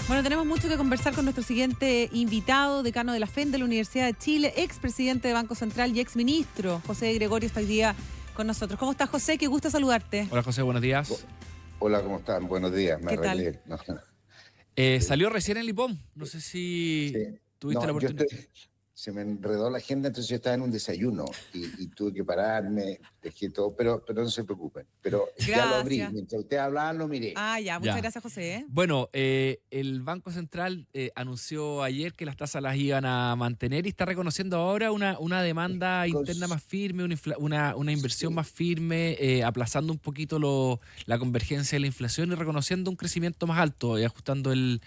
Bueno, tenemos mucho que conversar con nuestro siguiente invitado, decano de la FEN de la Universidad de Chile, expresidente de Banco Central y exministro. José Gregorio está hoy día con nosotros. ¿Cómo estás, José? Qué gusto saludarte. Hola, José, buenos días. Hola, ¿cómo están? Buenos días, me ¿Qué tal? arreglé. No, Salió recién el IPOM, no sé si sí. tuviste la No, oportunidad. se me enredó la agenda, entonces yo estaba en un desayuno y tuve que pararme, dejé todo, pero no se preocupen. Pero ya lo abrí, Gracias. mientras ustedes hablaban lo miré. Ya, muchas Ya. gracias, José. Bueno, el Banco Central anunció ayer que las tasas las iban a mantener y está reconociendo ahora una demanda interna más firme, una inversión Sí. más firme, aplazando un poquito la convergencia de la inflación y reconociendo un crecimiento más alto y ajustando el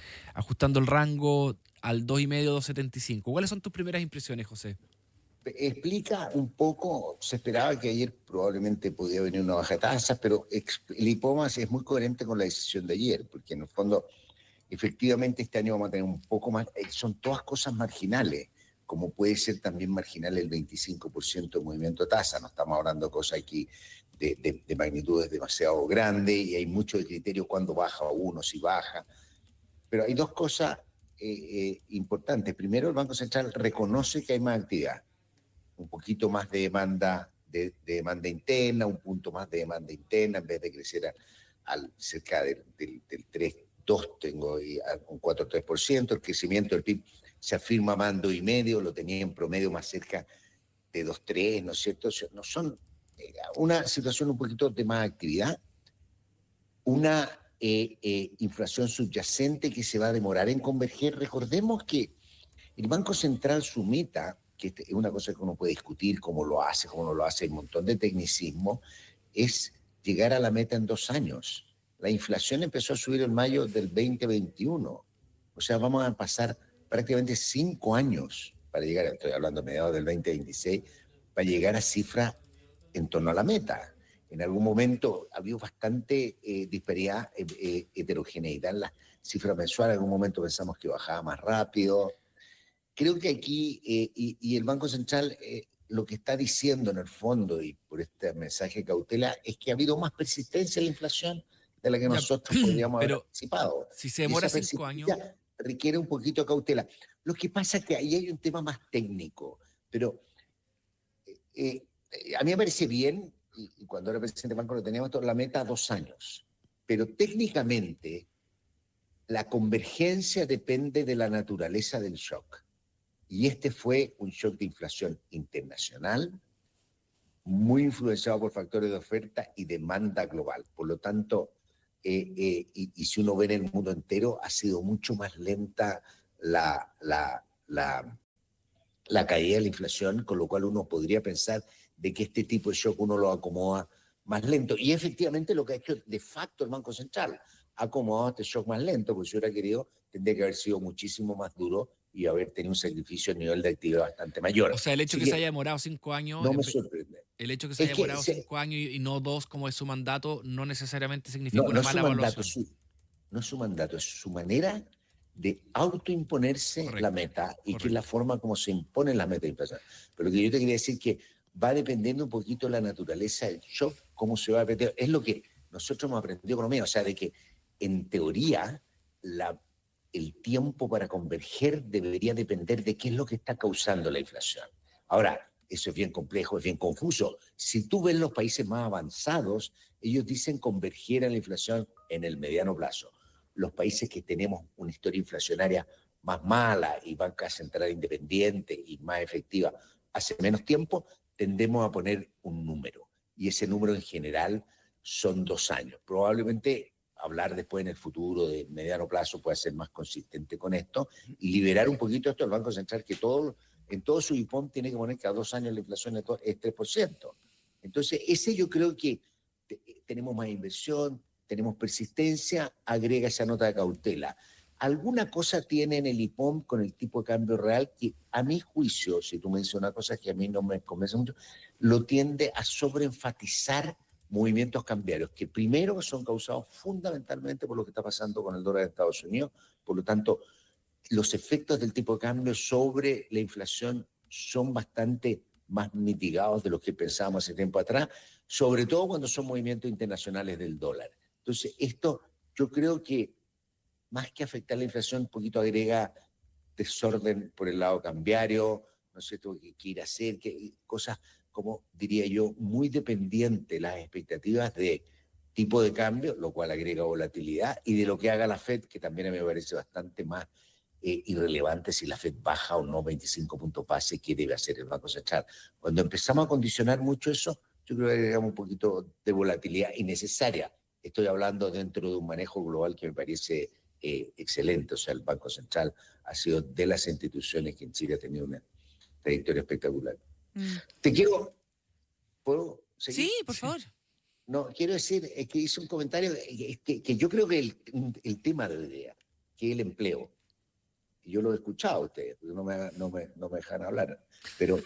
rango al 2,5, 2,75. ¿Cuáles son tus primeras impresiones, José? Explica un poco, se esperaba que ayer probablemente podía venir una baja de tasas, pero el IPOMAS es muy coherente con la decisión de ayer, porque en el fondo, efectivamente este año vamos a tener un poco más, son todas cosas marginales, como puede ser también marginal el 25% de movimiento de tasa, no estamos hablando de cosas aquí de magnitudes demasiado grandes y hay mucho de criterio cuando baja uno, si baja, pero hay dos cosas importantes. Primero, el Banco Central reconoce que hay más actividad, un poquito más de demanda, de demanda interna, un punto más de demanda interna, en vez de crecer cerca del 3,2, tengo ahí un 4,3%, el crecimiento del PIB se afirma más en 2,5, lo tenía en promedio más cerca de 2,3, ¿no es cierto? No son una situación un poquito de más actividad, una inflación subyacente que se va a demorar en converger. Recordemos que el Banco Central, su meta, que es una cosa que uno puede discutir, cómo lo hace, cómo no lo hace, hay un montón de tecnicismo, es llegar a la meta en 2 años. La inflación empezó a subir en mayo del 2021. O sea, vamos a pasar prácticamente 5 años para llegar, estoy hablando a mediados del 2026, para llegar a cifras en torno a la meta. En algún momento ha habido bastante disparidad, heterogeneidad en las cifras mensuales. En algún momento pensamos que bajaba más rápido. Creo que aquí, y el Banco Central lo que está diciendo en el fondo, y por este mensaje de cautela, es que ha habido más persistencia en la inflación de la que Ya, nosotros podríamos haber pero anticipado. si se Y demora esa 5 años. persistencia requiere un poquito de cautela. Lo que pasa es que ahí hay un tema más técnico, pero a mí me parece bien, y cuando era presidente del banco lo teníamos toda la meta a 2 años, pero técnicamente la convergencia depende de la naturaleza del shock. Y este fue un shock de inflación internacional, muy influenciado por factores de oferta y demanda global. Por lo tanto, y si uno ve en el mundo entero, ha sido mucho más lenta la caída de la inflación, con lo cual uno podría pensar de que este tipo de shock uno lo acomoda más lento. Y efectivamente lo que ha hecho de facto el Banco Central, ha acomodado este shock más lento, porque si hubiera querido, tendría que haber sido muchísimo más duro y haber tenido un sacrificio a nivel de actividad bastante mayor. O sea, el hecho Así que se que haya demorado 5 años, no me sorprende. el hecho que se Es haya que demorado 5 años y no 2 como es su mandato, no necesariamente significa no una es su mala mandato, evaluación. no es su mandato, es su manera de autoimponerse la Correcto, meta y que es la correcto. forma como se impone la meta de inflación. Pero lo que yo te quería decir que va dependiendo un poquito de la naturaleza del shock, cómo se va a repetir. Es lo que nosotros hemos aprendido en economía, o sea, de que en teoría el tiempo para converger debería depender de qué es lo que está causando la inflación. Ahora, eso es bien complejo, es bien confuso. Si tú ves los países más avanzados, ellos dicen converger a la inflación en el mediano plazo. Los países que tenemos una historia inflacionaria más mala y banca central independiente y más efectiva hace menos tiempo, tendemos a poner un número. Y ese número en general son 2 años. Probablemente hablar después en el futuro de mediano plazo puede ser más consistente con esto y liberar un poquito esto del Banco Central, que en todo su IPOM tiene que poner que a 2 años la inflación es 3%. Entonces, ese yo creo que tenemos más inversión, tenemos persistencia, agrega esa nota de cautela. Alguna cosa tiene en el IPOM con el tipo de cambio real que, a mi juicio, si tú mencionas cosas que a mí no me convencen mucho, lo tiende a sobreenfatizar movimientos cambiarios, que primero son causados fundamentalmente por lo que está pasando con el dólar de Estados Unidos. Por lo tanto, los efectos del tipo de cambio sobre la inflación son bastante más mitigados de los que pensábamos hace tiempo atrás, sobre todo cuando son movimientos internacionales del dólar. Entonces, esto yo creo que más que afectar la inflación, un poquito agrega desorden por el lado cambiario, no sé qué ir a hacer, cosas, como diría yo, muy dependientes las expectativas de tipo de cambio, lo cual agrega volatilidad, y de lo que haga la Fed, que también a mí me parece bastante más irrelevante si la Fed baja o no 25 puntos base, qué debe hacer el Banco Central. Cuando empezamos a condicionar mucho eso, yo creo que agregamos un poquito de volatilidad innecesaria. Estoy hablando dentro de un manejo global que me parece excelente. O sea, el Banco Central ha sido de las instituciones que en Chile ha tenido una trayectoria espectacular. Te quiero... ¿Puedo seguir? Sí, por favor. No, quiero decir que hice un comentario que yo creo que el tema de hoy día, que es el empleo, yo lo he escuchado a ustedes, porque no me dejan hablar, pero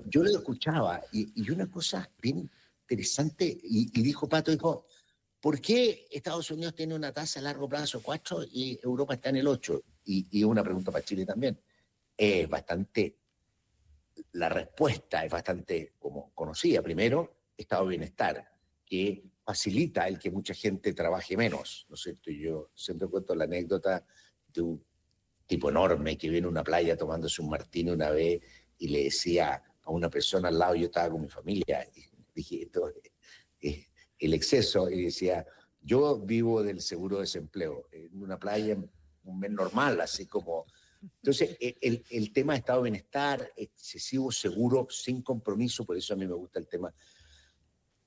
yo lo escuchaba y una cosa bien interesante, y dijo Pato, dijo, ¿por qué Estados Unidos tiene una tasa a largo plazo 4 y Europa está en el 8? Y una pregunta para Chile también. La respuesta es bastante como conocida. Primero, estado de bienestar, que facilita el que mucha gente trabaje menos, ¿no es cierto? Y yo siempre cuento la anécdota de un tipo enorme que viene a una playa tomándose un martini una vez y le decía a una persona al lado, yo estaba con mi familia, y dije, esto es el exceso, y decía, yo vivo del seguro de desempleo, en una playa, un mes normal, así como... Entonces, el tema de estado de bienestar, excesivo seguro, sin compromiso, por eso a mí me gusta el tema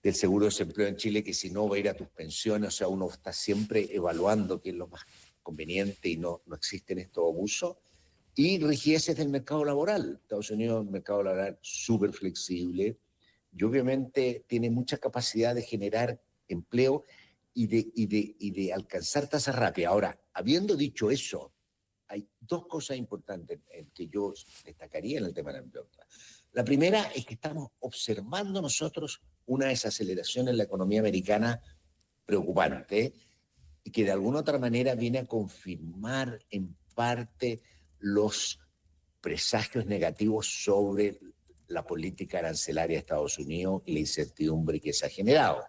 del seguro de desempleo en Chile, que si no va a ir a tus pensiones, o sea, uno está siempre evaluando qué es lo más conveniente y no existen estos abusos. Y rigideces del mercado laboral. Estados Unidos es un mercado laboral súper flexible y obviamente tiene mucha capacidad de generar empleo y de alcanzar tasas rápidas. Ahora, habiendo dicho eso, hay dos cosas importantes que yo destacaría en el tema del empleo. La primera es que estamos observando nosotros una desaceleración en la economía americana preocupante y que de alguna otra manera viene a confirmar en parte los presagios negativos sobre la política arancelaria de Estados Unidos y la incertidumbre que se ha generado.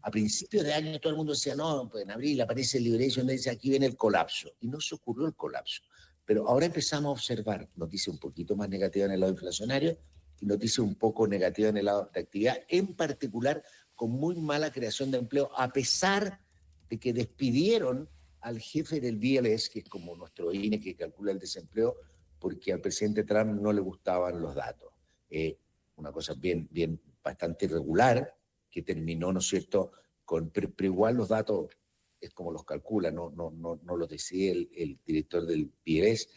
A principios de año todo el mundo decía, no, pues en abril aparece el Liberation, dice aquí viene el colapso. Y no se ocurrió el colapso. Pero ahora empezamos a observar noticias un poquito más negativas en el lado inflacionario y noticias un poco negativas en el lado de actividad, en particular con muy mala creación de empleo, a pesar de que despidieron al jefe del BLS, que es como nuestro INE que calcula el desempleo, porque al presidente Trump no le gustaban los datos. Una cosa bastante irregular, que terminó, ¿no es cierto?, pero igual los datos es como los calcula, no los decide el director del BLS.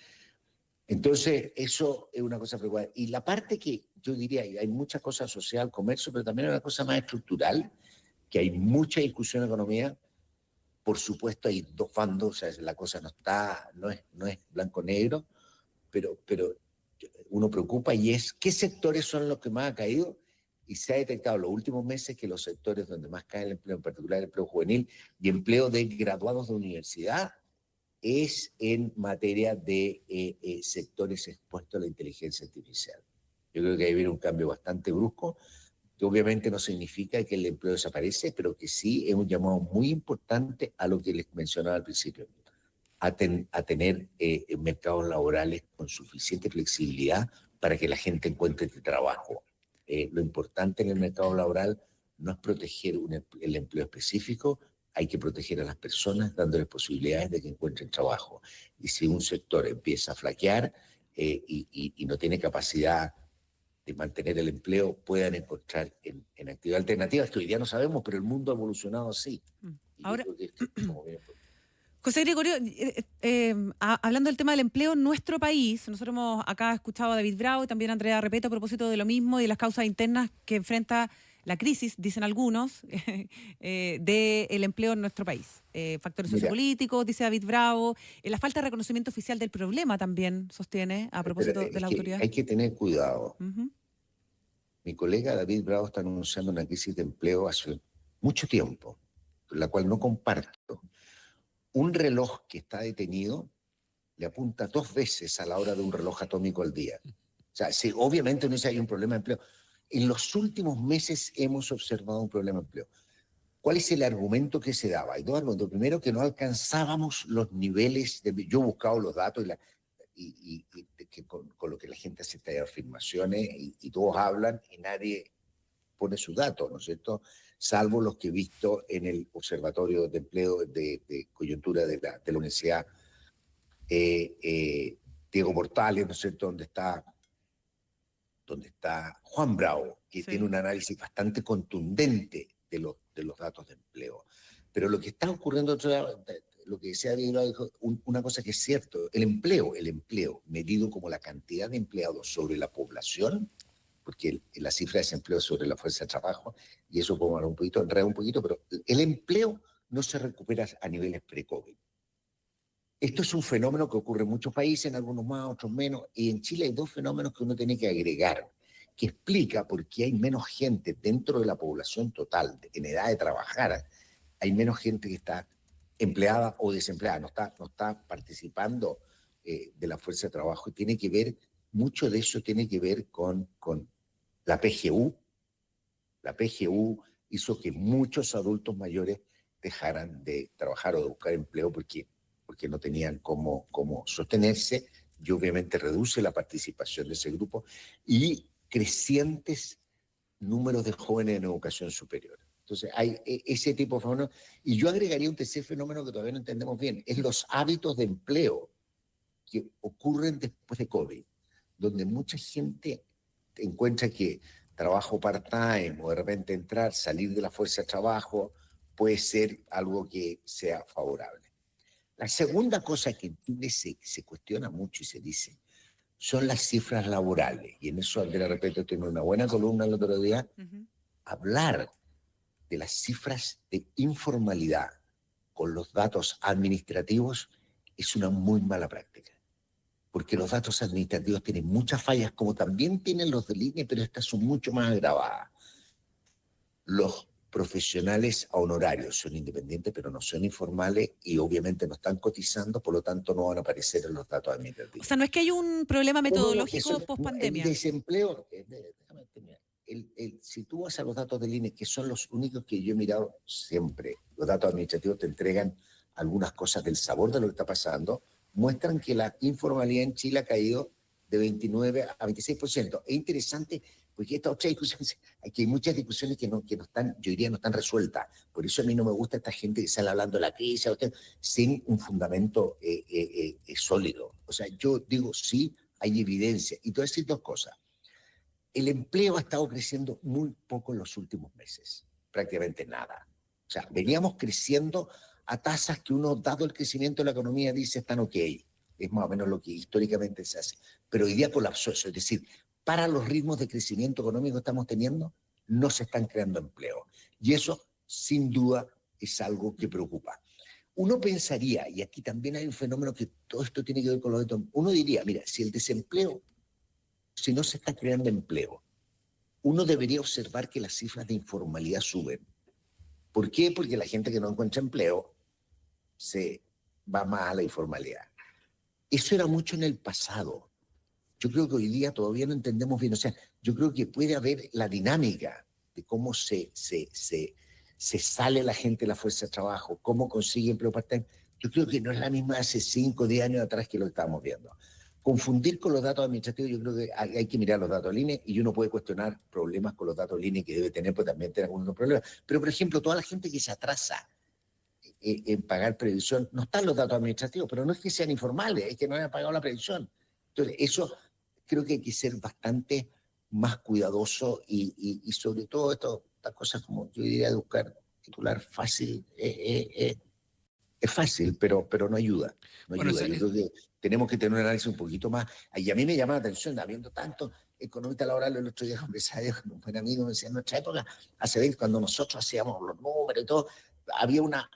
Entonces, eso es una cosa preocupante. Y la parte que yo diría, hay muchas cosas social, comercio, pero también hay una cosa más estructural, que hay mucha discusión en economía. Por supuesto, hay dos bandos, o sea, la cosa no es blanco-negro, pero uno preocupa, y es qué sectores son los que más han caído. Y se ha detectado en los últimos meses que los sectores donde más cae el empleo, en particular el empleo juvenil y empleo de graduados de universidad, es en materia de sectores expuestos a la inteligencia artificial. Yo creo que ahí viene un cambio bastante brusco, que obviamente no significa que el empleo desaparece, pero que sí es un llamado muy importante a lo que les mencionaba al principio, a tener mercados laborales con suficiente flexibilidad para que la gente encuentre trabajo. Lo importante en el mercado laboral no es proteger el empleo específico, hay que proteger a las personas dándoles posibilidades de que encuentren trabajo. Y si un sector empieza a flaquear y no tiene capacidad de mantener el empleo, puedan encontrar en actividades alternativas, que hoy día no sabemos, pero el mundo ha evolucionado así. Ahora, José Gregorio, hablando del tema del empleo en nuestro país, nosotros hemos acá escuchado a David Bravo y también a Andrea Repeto a propósito de lo mismo y de las causas internas que enfrenta la crisis, dicen algunos, del empleo en nuestro país. Factores sociopolíticos, dice David Bravo, la falta de reconocimiento oficial del problema también sostiene a propósito de la autoridad. Hay que tener cuidado. Mi colega David Bravo está anunciando una crisis de empleo hace mucho tiempo, la cual no comparto. Un reloj que está detenido le apunta 2 veces a la hora de un reloj atómico al día. O sea, sí, obviamente no hay un problema de empleo. En los últimos meses hemos observado un problema de empleo. ¿Cuál es el argumento que se daba? Hay dos argumentos. Primero, que no alcanzábamos los niveles yo he buscado los datos que con lo que la gente hace estas afirmaciones y todos hablan y nadie pone sus datos, ¿no es cierto? Salvo los que he visto en el Observatorio de Empleo de Coyuntura de la Universidad Diego Portales, ¿no es cierto?, donde está Juan Bravo, que tiene un análisis bastante contundente de los datos de empleo. Pero lo que está ocurriendo, lo que decía Diego, dijo una cosa que es cierto, el empleo medido como la cantidad de empleados sobre la población, porque la cifra de desempleo es sobre la fuerza de trabajo, y eso podemos hablar un poquito, enredar un poquito, pero el empleo no se recupera a niveles pre-COVID. Esto es un fenómeno que ocurre en muchos países, en algunos más, otros menos, y en Chile hay dos fenómenos que uno tiene que agregar, que explica por qué hay menos gente dentro de la población total en edad de trabajar, hay menos gente que está empleada o desempleada, no está participando de la fuerza de trabajo, y tiene que ver, mucho de eso tiene que ver con la PGU. La PGU hizo que muchos adultos mayores dejaran de trabajar o de buscar empleo porque no tenían cómo sostenerse, y obviamente reduce la participación de ese grupo, y crecientes números de jóvenes en educación superior. Entonces hay ese tipo de fenómenos, y yo agregaría un tercer fenómeno que todavía no entendemos bien, es los hábitos de empleo que ocurren después de COVID, donde mucha gente encuentra que trabajo part-time o de repente salir de la fuerza de trabajo puede ser algo que sea favorable. La segunda cosa que en Chile se cuestiona mucho y se dice son las cifras laborales. Y en eso Andrea Repeto tiene una buena columna el otro día. Hablar de las cifras de informalidad con los datos administrativos es una muy mala práctica. Porque los datos administrativos tienen muchas fallas, como también tienen los del INE, pero estas son mucho más agravadas. Los profesionales a honorarios son independientes, pero no son informales y obviamente no están cotizando, por lo tanto no van a aparecer en los datos administrativos. O sea, no es que hay un problema metodológico post-pandemia. El desempleo, déjame terminar. Si tú vas a los datos del INE, que son los únicos que yo he mirado siempre, los datos administrativos te entregan algunas cosas del sabor de lo que está pasando, muestran que la informalidad en Chile ha caído de 29 a 26%. Es interesante porque estas otras discusiones, aquí hay muchas discusiones que no están, yo diría, no están resueltas. Por eso a mí no me gusta esta gente que sale hablando de la crisis sin un fundamento sólido. O sea, yo digo, sí, hay evidencia. Y te voy a decir dos cosas. El empleo ha estado creciendo muy poco en los últimos meses, prácticamente nada. O sea, veníamos creciendo a tasas que uno, dado el crecimiento de la economía, dice están ok. Es más o menos lo que históricamente se hace. Pero hoy día colapsó eso, es decir, para los ritmos de crecimiento económico que estamos teniendo, no se están creando empleos. Y eso, sin duda, es algo que preocupa. Uno pensaría, y aquí también hay un fenómeno que todo esto tiene que ver con los datos, uno diría, mira, si el desempleo, si no se está creando empleo, uno debería observar que las cifras de informalidad suben. ¿Por qué? Porque la gente que no encuentra empleo se va más a la informalidad. Eso era mucho en el pasado. Yo creo que hoy día todavía no entendemos bien. O sea, yo creo que puede haber la dinámica de cómo se sale la gente de la fuerza de trabajo, cómo consigue empleo part-time. Yo creo que no es la misma hace 5 o 10 años atrás que lo estamos viendo. Confundir con los datos administrativos, yo creo que hay que mirar los datos del INE, y uno puede cuestionar problemas con los datos del INE que debe tener, pues también tiene algunos problemas. Pero, por ejemplo, toda la gente que se atrasa en pagar previsión, no están los datos administrativos, pero no es que sean informales, es que no hayan pagado la previsión. Entonces, eso creo que hay que ser bastante más cuidadoso y sobre todo estas cosas, como yo diría, de buscar titular fácil, es fácil, pero no ayuda. No ayuda. Yo creo que tenemos que tener un análisis un poquito más. Y a mí me llama la atención, habiendo tanto economista laboral, el otro día conversaba con un buen amigo, me decía, en nuestra época, hace 20, cuando nosotros hacíamos los números y todo, había una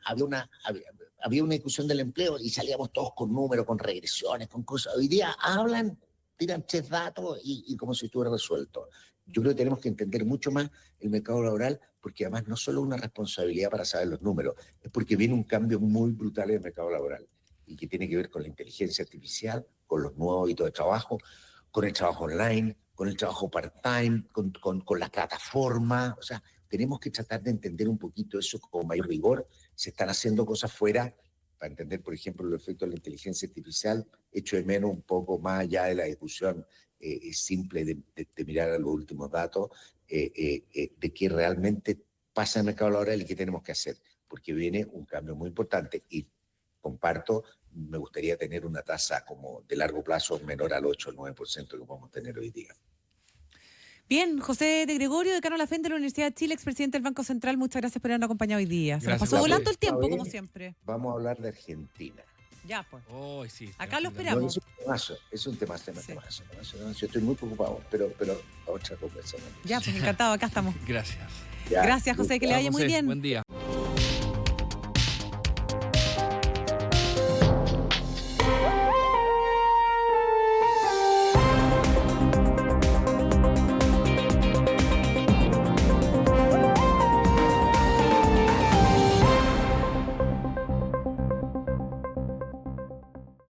discusión del empleo y salíamos todos con números, con regresiones, con cosas. Hoy día hablan, tiran 3 datos y como si estuviera resuelto. Yo creo que tenemos que entender mucho más el mercado laboral, porque además no solo es una responsabilidad para saber los números, es porque viene un cambio muy brutal en el mercado laboral y que tiene que ver con la inteligencia artificial, con los nuevos hábitos de trabajo, con el trabajo online, con el trabajo part-time, con las plataformas. O sea, tenemos que tratar de entender un poquito eso con mayor rigor. Se están haciendo cosas fuera, para entender, por ejemplo, los efectos de la inteligencia artificial, echo de menos un poco más allá de la discusión simple de mirar a los últimos datos, de qué realmente pasa en el mercado laboral y qué tenemos que hacer, porque viene un cambio muy importante y comparto, me gustaría tener una tasa como de largo plazo menor al 8 o 9% que podemos tener hoy día. Bien, José de Gregorio, decano Lafén de la Universidad de Chile, expresidente del Banco Central, muchas gracias por habernos acompañado hoy día. Se nos pasó volando el tiempo, como siempre. Vamos a hablar de Argentina. Ya, pues. Oh, sí, acá lo esperamos. No, es un temazo. Yo estoy muy preocupado, pero otra conversación. Ya, pues encantado, acá estamos. Gracias. Gracias, José, que le vaya muy bien. Buen día.